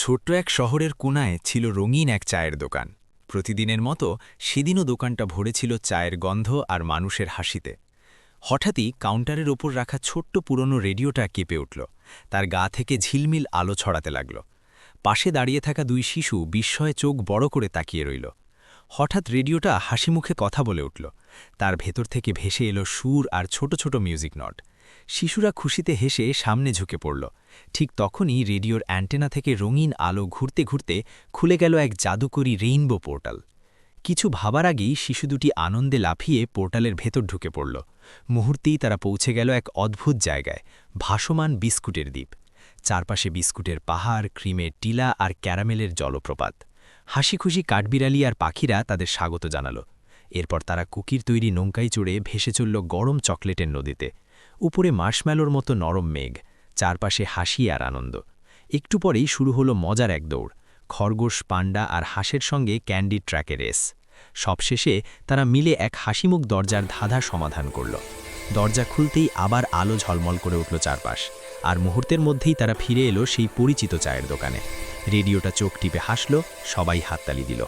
ছোট্ট এক শহরের কোণায় ছিল রঙিন এক চায়ের দোকান। প্রতিদিনের মতো সেদিনও দোকানটা ভরেছিল চায়ের গন্ধ আর মানুষের হাসিতে। হঠাৎই কাউন্টারের ওপর রাখা ছোট্ট পুরনো রেডিওটা কেঁপে উঠল। তার গা থেকে ঝিলমিল আলো ছড়াতে লাগল। পাশে দাঁড়িয়ে থাকা দুই শিশু বিস্ময়ে চোখ বড় করে তাকিয়ে রইল। হঠাৎ রেডিওটা হাসিমুখে কথা বলে উঠল। তার ভেতর থেকে ভেসে এলো সুর আর ছোট ছোট মিউজিক নোট। শিশুরা খুশিতে হেসে সামনে ঝুঁকে পড়ল। ঠিক তখনই রেডিওর অ্যান্টেনা থেকে রঙিন আলো ঘুরতে ঘুরতে খুলে গেল এক জাদুকরী রেইনবো পোর্টাল। কিছু ভাবার আগেই শিশু দুটি আনন্দে লাফিয়ে পোর্টালের ভেতর ঢুকে পড়ল। মুহূর্তেই তারা পৌঁছে গেল এক অদ্ভুত জায়গায়, ভাসমান বিস্কুটের দ্বীপ। চারপাশে বিস্কুটের পাহাড়, ক্রিমের টিলা আর ক্যারামেলের জলপ্রপাত। হাসিখুশি কাঠবিড়ালি আর পাখিরা তাদের স্বাগত জানাল। এরপর তারা কুকির তৈরি নৌকায় চড়ে ভেসে চলল গরম চকলেটের নদীতে। উপরে মার্শম্যালোর মতো নরম মেঘ, চারপাশে হাসি আর আনন্দ। একটু পরেই শুরু হলো মজার এক দৌড়, খরগোশ, পান্ডা আর হাঁসের সঙ্গে ক্যান্ডি ট্র্যাকে রেস। সবশেষে তারা মিলে এক হাসিমুখ দরজার ধাঁধা সমাধান করল। দরজা খুলতেই আবার আলো ঝলমল করে উঠল চারপাশ, আর মুহূর্তের মধ্যেই তারা ফিরে এলো সেই পরিচিত চায়ের দোকানে। রেডিওটা চোখ টিপে হাসল, সবাই হাততালি দিল।